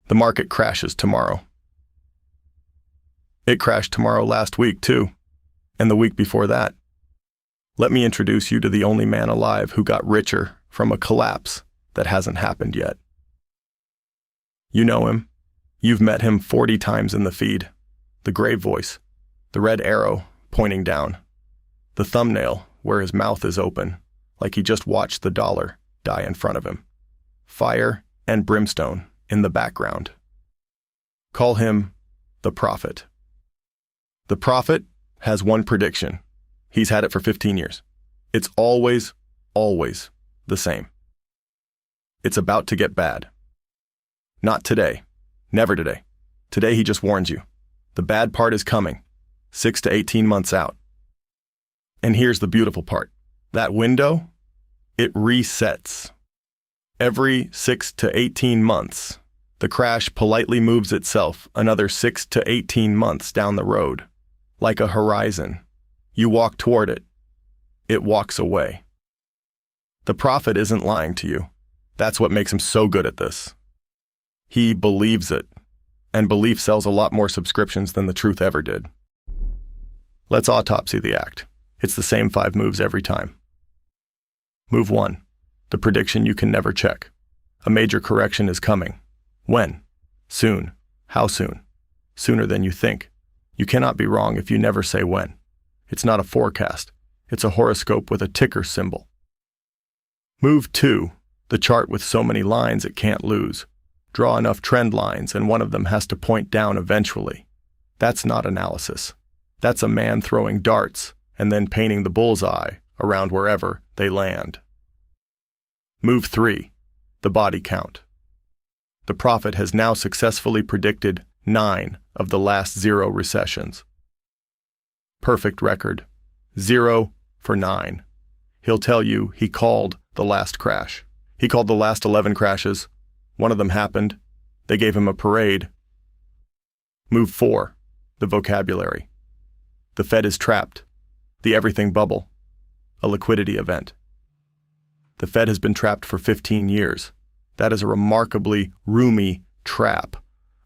The market crashes tomorrow. It crashed tomorrow last week, too, and the week before that. Let me introduce you to the only man alive who got richer from a collapse that hasn't happened yet. You know him. You've met him 40 times in the feed. The gray voice, the red arrow pointing down, the thumbnail where his mouth is open, like he just watched the dollar die in front of him. Fire and brimstone in the background. Call him the Prophet. The Prophet has one prediction. He's had it for 15 years. It's always, always the same. It's about to get bad. Not today. Never today. Today he just warns you. The bad part is coming, 6 to 18 months out. And here's the beautiful part. That window, it resets. Every 6 to 18 months, the crash politely moves itself another 6 to 18 months down the road, like a horizon. You walk toward it. It walks away. The Prophet isn't lying to you. That's what makes him so good at this. He believes it, and belief sells a lot more subscriptions than the truth ever did. Let's autopsy the act. It's the same 5 moves every time. Move 1, the prediction you can never check. A major correction is coming. When? Soon. How soon? Sooner than you think. You cannot be wrong if you never say when. It's not a forecast. It's a horoscope with a ticker symbol. Move 2, the chart with so many lines it can't lose. Draw enough trend lines and one of them has to point down eventually. That's not analysis. That's a man throwing darts and then painting the bullseye around wherever they land. Move 3, the body count. The Prophet has now successfully predicted 9 of the last 0 recessions. Perfect record. 0 for 9. He'll tell you he called the last crash. He called the last 11 crashes. One of them happened. They gave him a parade. Move 4, the vocabulary. The Fed is trapped. The everything bubble. A liquidity event. The Fed has been trapped for 15 years. That is a remarkably roomy trap.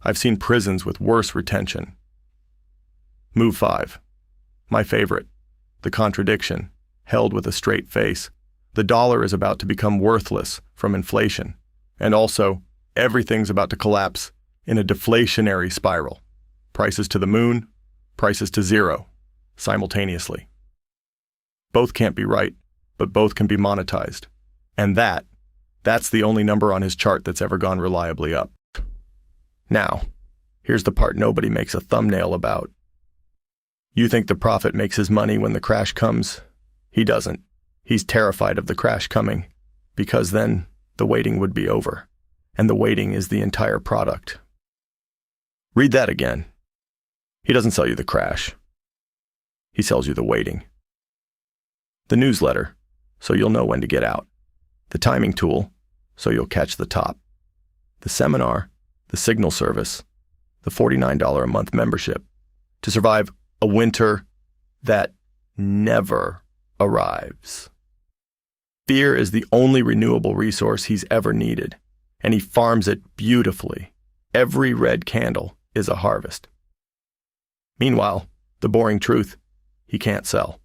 I've seen prisons with worse retention. Move 5. My favorite. The contradiction, held with a straight face. The dollar is about to become worthless from inflation. And also, everything's about to collapse in a deflationary spiral. Prices to the moon, prices to 0, simultaneously. Both can't be right, but both can be monetized. And that's the only number on his chart that's ever gone reliably up. Now, here's the part nobody makes a thumbnail about. You think the Prophet makes his money when the crash comes? He doesn't. He's terrified of the crash coming, because then the waiting would be over, and the waiting is the entire product. Read that again. He doesn't sell you the crash. He sells you the waiting. The newsletter, so you'll know when to get out. The timing tool, so you'll catch the top. The seminar, the signal service, the $49 a month membership to survive a winter that never arrives. Fear is the only renewable resource he's ever needed, and he farms it beautifully. Every red candle is a harvest. Meanwhile, the boring truth, he can't sell.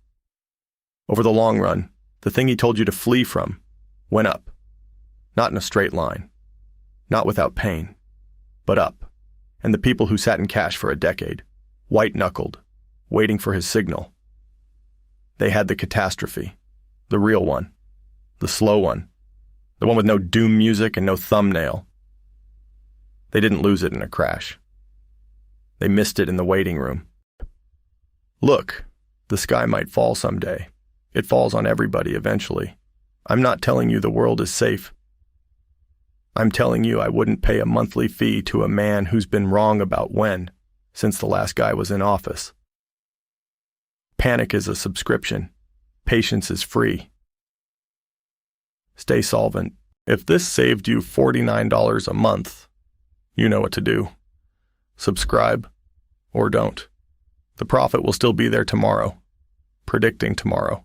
Over the long run, the thing he told you to flee from went up. Not in a straight line. Not without pain. But up. And the people who sat in cash for a decade, white-knuckled, waiting for his signal. They had the catastrophe. The real one. The slow one. The one with no doom music and no thumbnail. They didn't lose it in a crash. They missed it in the waiting room. Look, the sky might fall someday. It falls on everybody eventually. I'm not telling you the world is safe. I'm telling you I wouldn't pay a monthly fee to a man who's been wrong about when, since the last guy was in office. Panic is a subscription. Patience is free. Stay solvent. If this saved you $49 a month, you know what to do. Subscribe or don't. The Prophet will still be there tomorrow, predicting tomorrow.